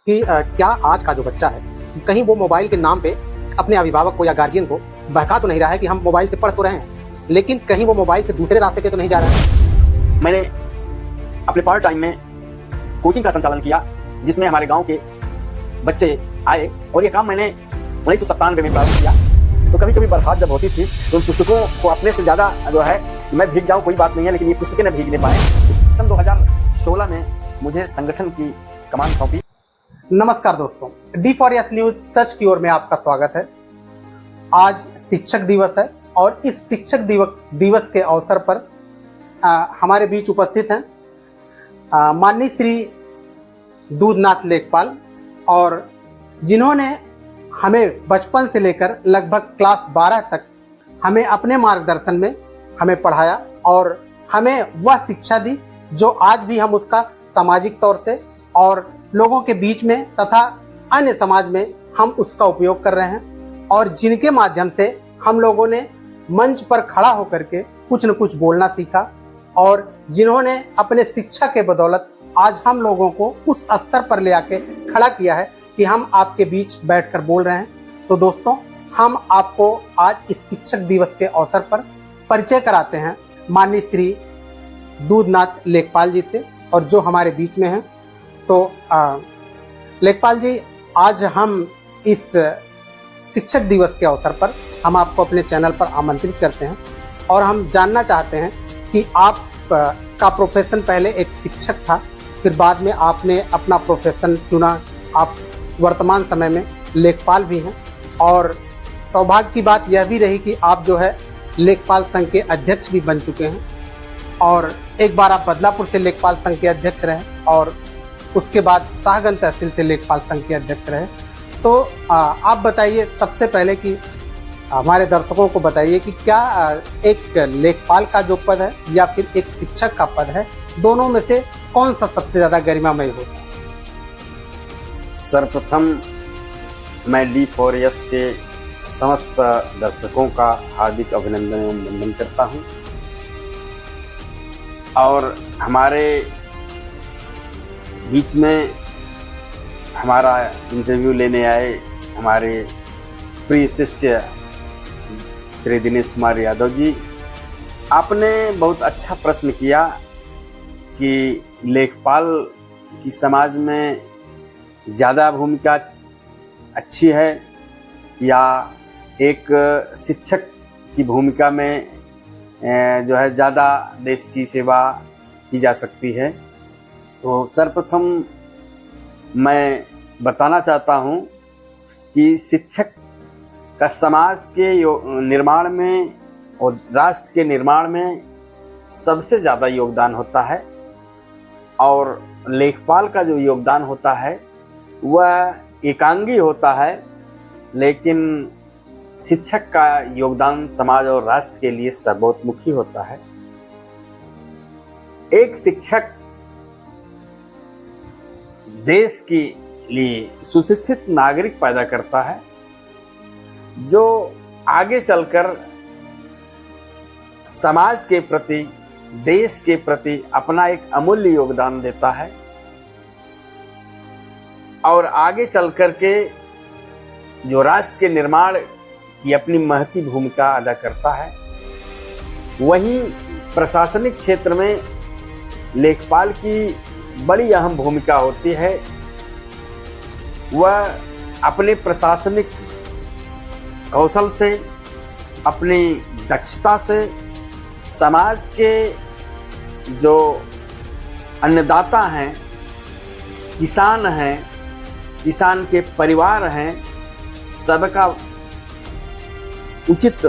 कि क्या आज का जो बच्चा है कहीं वो मोबाइल के नाम पे अपने अभिभावक को या गार्जियन को बहका तो नहीं रहा है कि हम मोबाइल से पढ़ तो रहे हैं, लेकिन कहीं वो मोबाइल से दूसरे रास्ते पे तो नहीं जा रहा है। मैंने अपने पार्ट टाइम में कोचिंग का संचालन किया, जिसमें हमारे गांव के बच्चे आए और ये काम मैंने 1997 में प्रारंभ किया। तो कभी कभी बरसात जब होती थी तो उन पुस्तकों को अपने से ज़्यादा जो है मैं भीग जाऊँ कोई बात नहीं है, लेकिन ये पुस्तकें न भीग नहीं पाए। सन 2016 में मुझे संगठन की कमान सौंपी। नमस्कार दोस्तों, D4S न्यूज सच की ओर में आपका स्वागत है। आज शिक्षक दिवस है और इस शिक्षक दिवस के अवसर पर हमारे बीच उपस्थित हैं माननीय श्री दूधनाथ लेखपाल, और जिन्होंने हमें बचपन से लेकर लगभग क्लास 12 तक हमें अपने मार्गदर्शन में हमें पढ़ाया और हमें वह शिक्षा दी जो आज भी हम उसका सामाजिक तौर से और लोगों के बीच में तथा अन्य समाज में हम उसका उपयोग कर रहे हैं, और जिनके माध्यम से हम लोगों ने मंच पर खड़ा होकर के कुछ न कुछ बोलना सीखा, और जिन्होंने अपने शिक्षा के बदौलत आज हम लोगों को उस स्तर पर ले आके खड़ा किया है कि हम आपके बीच बैठकर बोल रहे हैं। तो दोस्तों, हम आपको आज इस शिक्षक दिवस के अवसर पर परिचय कराते हैं माननीय श्री दूधनाथ लेखपाल जी से, और जो हमारे बीच में हैं। तो लेखपाल जी, आज हम इस शिक्षक दिवस के अवसर पर हम आपको अपने चैनल पर आमंत्रित करते हैं, और हम जानना चाहते हैं कि आप का प्रोफेशन पहले एक शिक्षक था, फिर बाद में आपने अपना प्रोफेशन चुना, आप वर्तमान समय में लेखपाल भी हैं, और सौभाग्य की बात यह भी रही कि आप जो है लेखपाल संघ के अध्यक्ष भी बन चुके हैं, और एक बार आप बदलापुर से लेखपाल संघ के अध्यक्ष रहे और उसके बाद शाहगंज तहसील से लेखपाल संघ के अध्यक्ष रहे। तो आप बताइए सबसे पहले कि हमारे दर्शकों को बताइए कि क्या एक लेखपाल का जो पद है या फिर एक शिक्षक का पद है, दोनों में से कौन सा सबसे ज़्यादा गरिमामय होता है? सर्वप्रथम मैं D4S के समस्त दर्शकों का हार्दिक अभिनंदन एवं वंदन करता हूं, और हमारे बीच में हमारा इंटरव्यू लेने आए हमारे प्रिय शिष्य श्री दिनेश कुमार यादव जी, आपने बहुत अच्छा प्रश्न किया कि लेखपाल की समाज में ज़्यादा भूमिका अच्छी है या एक शिक्षक की भूमिका में जो है ज़्यादा देश की सेवा की जा सकती है। तो सर्वप्रथम मैं बताना चाहता हूँ कि शिक्षक का समाज के निर्माण में और राष्ट्र के निर्माण में सबसे ज़्यादा योगदान होता है, और लेखपाल का जो योगदान होता है वह एकांगी होता है, लेकिन शिक्षक का योगदान समाज और राष्ट्र के लिए सर्वोत्मुखी होता है। एक शिक्षक देश के लिए सुशिक्षित नागरिक पैदा करता है, जो आगे चलकर समाज के प्रति, देश के प्रति अपना एक अमूल्य योगदान देता है, और आगे चलकर के जो राष्ट्र के निर्माण की अपनी महती भूमिका अदा करता है। वहीं प्रशासनिक क्षेत्र में लेखपाल की बड़ी अहम भूमिका होती है। वह अपने प्रशासनिक कौशल से, अपनी दक्षता से समाज के जो अन्नदाता हैं, किसान हैं, किसान के परिवार हैं, सबका उचित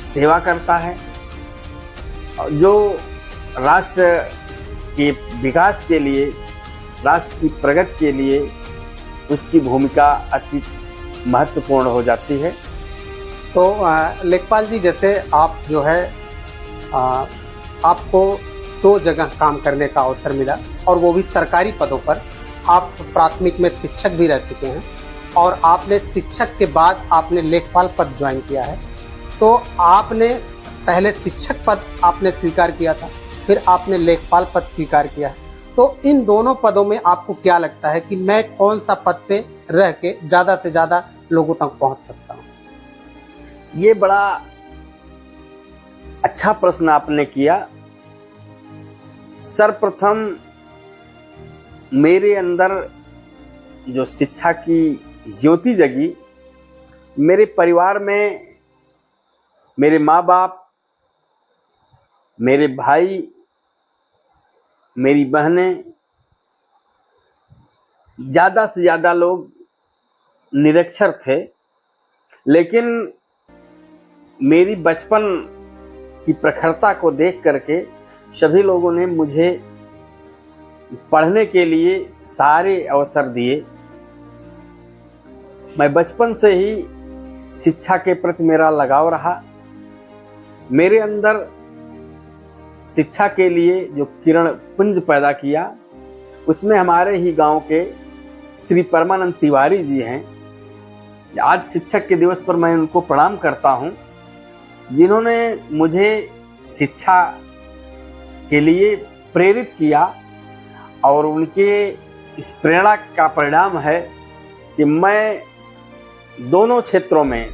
सेवा करता है, जो राष्ट्र के विकास के लिए, राष्ट्र की प्रगति के लिए उसकी भूमिका अति महत्वपूर्ण हो जाती है। तो लेखपाल जी, जैसे आप जो है आपको 2 जगह काम करने का अवसर मिला, और वो भी सरकारी पदों पर। आप प्राथमिक में शिक्षक भी रह चुके हैं, और आपने शिक्षक के बाद आपने लेखपाल पद ज्वाइन किया है। तो आपने पहले शिक्षक पद आपने स्वीकार किया था, फिर आपने लेखपाल पद स्वीकार किया है। तो इन दोनों पदों में आपको क्या लगता है कि मैं कौन सा पद पे रह के ज़्यादा से ज़्यादा लोगों तक पहुंच सकता हूँ? ये बड़ा अच्छा प्रश्न आपने किया। सर्वप्रथम मेरे अंदर जो शिक्षा की ज्योति जगी, मेरे परिवार में मेरे माँ बाप, मेरे भाई, मेरी बहनें, ज़्यादा से ज़्यादा लोग निरक्षर थे, लेकिन मेरी बचपन की प्रखरता को देख करके सभी लोगों ने मुझे पढ़ने के लिए सारे अवसर दिए। मैं बचपन से ही शिक्षा के प्रति मेरा लगाव रहा। मेरे अंदर शिक्षा के लिए जो किरण पुंज पैदा किया, उसमें हमारे ही गांव के श्री परमानंद तिवारी जी हैं। आज शिक्षक के दिवस पर मैं उनको प्रणाम करता हूं, जिन्होंने मुझे शिक्षा के लिए प्रेरित किया। और उनके इस प्रेरणा का परिणाम है कि मैं दोनों क्षेत्रों में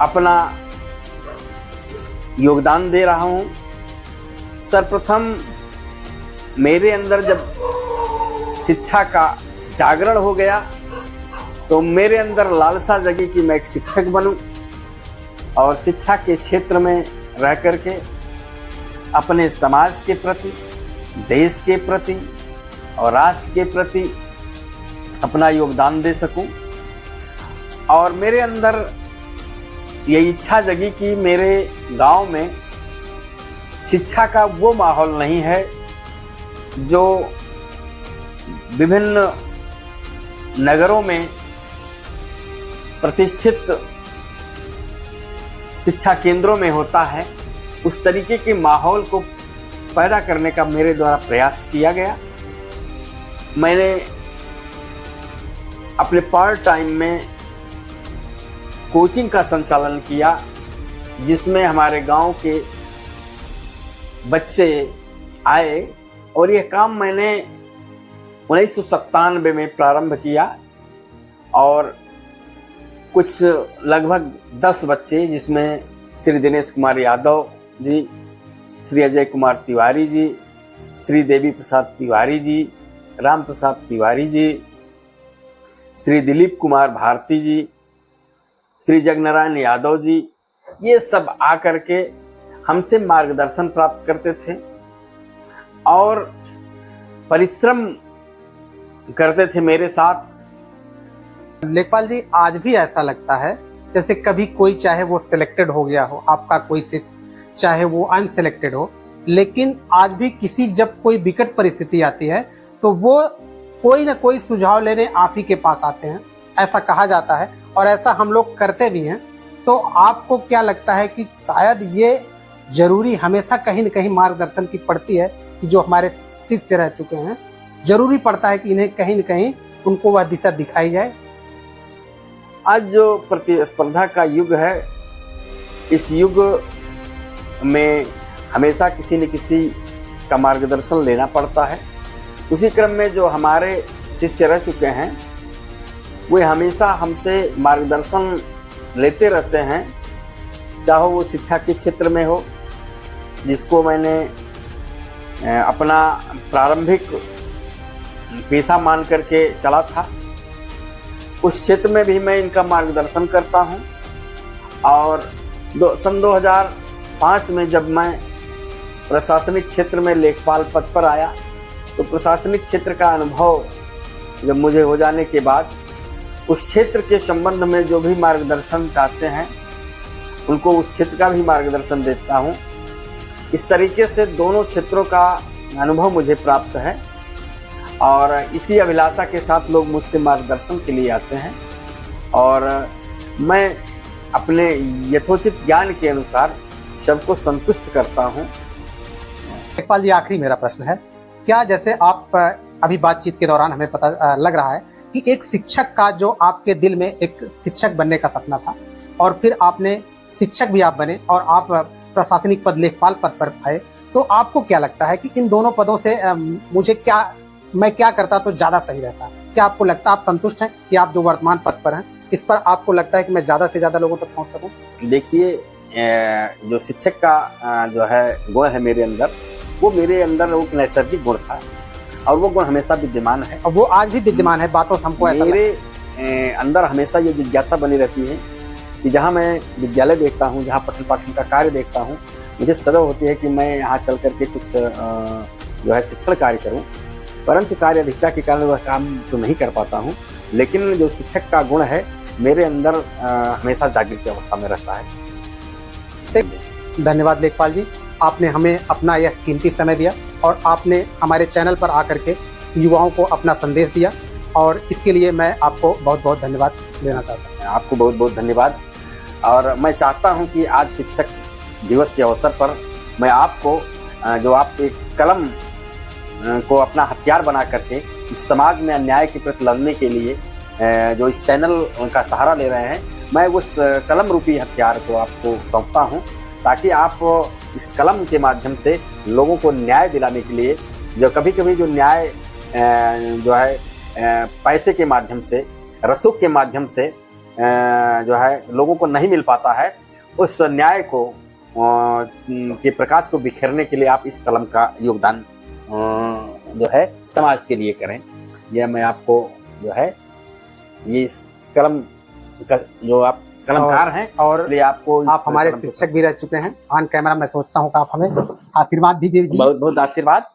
अपना योगदान दे रहा हूं। सर्वप्रथम मेरे अंदर जब शिक्षा का जागरण हो गया तो मेरे अंदर लालसा जगी कि मैं एक शिक्षक बनूं और शिक्षा के क्षेत्र में रह करके अपने समाज के प्रति, देश के प्रति और राष्ट्र के प्रति अपना योगदान दे सकूं। और मेरे अंदर ये इच्छा जगी कि मेरे गांव में शिक्षा का वो माहौल नहीं है जो विभिन्न नगरों में प्रतिष्ठित शिक्षा केंद्रों में होता है। उस तरीके के माहौल को पैदा करने का मेरे द्वारा प्रयास किया गया। मैंने अपने पार्ट टाइम में कोचिंग का संचालन किया, जिसमें हमारे गांव के बच्चे आए और यह काम मैंने 1997 में प्रारंभ किया। और कुछ लगभग 10 बच्चे, जिसमें श्री दिनेश कुमार यादव जी, श्री अजय कुमार तिवारी जी, श्री देवी प्रसाद तिवारी जी, राम प्रसाद तिवारी जी, श्री दिलीप कुमार भारती जी, श्री जगनारायण यादव जी, ये सब आकर के हमसे मार्गदर्शन प्राप्त करते थे और परिश्रम करते थे मेरे साथ। लेखपाल जी, आज भी ऐसा लगता है जैसे कभी कोई, चाहे वो सिलेक्टेड हो गया हो आपका कोई शिष्य, चाहे वो अनसिलेक्टेड हो, लेकिन आज भी किसी जब कोई विकट परिस्थिति आती है तो वो कोई ना कोई सुझाव लेने आप ही के पास आते हैं, ऐसा कहा जाता है और ऐसा हम लोग करते भी हैं। तो आपको क्या लगता है कि शायद ये जरूरी हमेशा कहीं न कहीं मार्गदर्शन की पड़ती है कि जो हमारे शिष्य रह चुके हैं, जरूरी पड़ता है कि इन्हें कहीं न कहीं उनको वह दिशा दिखाई जाए? आज जो प्रतिस्पर्धा का युग है, इस युग में हमेशा किसी न किसी का मार्गदर्शन लेना पड़ता है। उसी क्रम में जो हमारे शिष्य रह चुके हैं, वे हमेशा हमसे मार्गदर्शन लेते रहते हैं, चाहे वो शिक्षा के क्षेत्र में हो, जिसको मैंने अपना प्रारंभिक पेशा मान करके चला था, उस क्षेत्र में भी मैं इनका मार्गदर्शन करता हूं। और सन 2005 में जब मैं प्रशासनिक क्षेत्र में लेखपाल पद पर आया, तो प्रशासनिक क्षेत्र का अनुभव जब मुझे हो जाने के बाद उस क्षेत्र के संबंध में जो भी मार्गदर्शन चाहते हैं, उनको उस क्षेत्र का भी मार्गदर्शन देता हूं। इस तरीके से दोनों क्षेत्रों का अनुभव मुझे प्राप्त है और इसी अभिलाषा के साथ लोग मुझसे मार्गदर्शन के लिए आते हैं और मैं अपने यथोचित ज्ञान के अनुसार सबको संतुष्ट करता हूं। लेखपाल जी, आखिरी मेरा प्रश्न है, क्या जैसे आप अभी बातचीत के दौरान हमें पता लग रहा है कि एक शिक्षक का जो आपके दिल में एक शिक्षक बनने का सपना था और फिर आपने शिक्षक भी आप बने और आप प्रशासनिक पद लेखपाल पद पर आए, तो आपको क्या लगता है कि इन दोनों पदों से मैं क्या करता तो ज्यादा सही रहता? क्या आपको लगता है, आप संतुष्ट हैं कि आप जो वर्तमान पद पर हैं इस पर आपको लगता है कि मैं ज्यादा से ज्यादा लोगों तक पहुंच सकूं? देखिए, जो शिक्षक का जो है गुण है मेरे अंदर, वो मेरे अंदर वो नैसर्गिक गुण था और वो गुण हमेशा विद्यमान है और वो आज भी विद्यमान है। बातों से हमको ऐसा मेरे अंदर हमेशा ये जिज्ञासा बनी रहती है कि जहाँ मैं विद्यालय देखता हूँ, जहाँ पठन पाठन का कार्य देखता हूँ, मुझे सदैव होती है कि मैं यहाँ चल करके कुछ जो है शिक्षण कार्य करूँ, परंतु कार्य अधिकता के कारण वह काम तो नहीं कर पाता हूँ। लेकिन जो शिक्षक का गुण है मेरे अंदर हमेशा जागृत अवस्था में रहता है। धन्यवाद लेखपाल जी, आपने हमें अपना यह कीमती समय दिया और आपने हमारे चैनल पर आकर के युवाओं को अपना संदेश दिया, और इसके लिए मैं आपको बहुत बहुत धन्यवाद देना चाहता हूँ। आपको बहुत बहुत धन्यवाद। और मैं चाहता हूँ कि आज शिक्षक दिवस के अवसर पर मैं आपको जो आप एक कलम को अपना हथियार बना करके इस समाज में अन्याय के प्रति लड़ने के लिए जो इस चैनल का सहारा ले रहे हैं, मैं उस कलम रूपी हथियार को आपको सौंपता हूं, ताकि आप इस कलम के माध्यम से लोगों को न्याय दिलाने के लिए, जो कभी कभी जो न्याय जो है पैसे के माध्यम से, रसूख के माध्यम से जो है लोगों को नहीं मिल पाता है, उस न्याय को के प्रकाश को बिखेरने के लिए आप इस कलम का योगदान जो है समाज के लिए करें। यह मैं आपको जो है ये कलम का जो आप कलमकार हैं, और इसलिए आपको आप हमारे शिक्षक भी रह चुके हैं। ऑन कैमरा मैं सोचता हूँ कि आप हमें आशीर्वाद भी दीजिए। बहुत बहुत आशीर्वाद।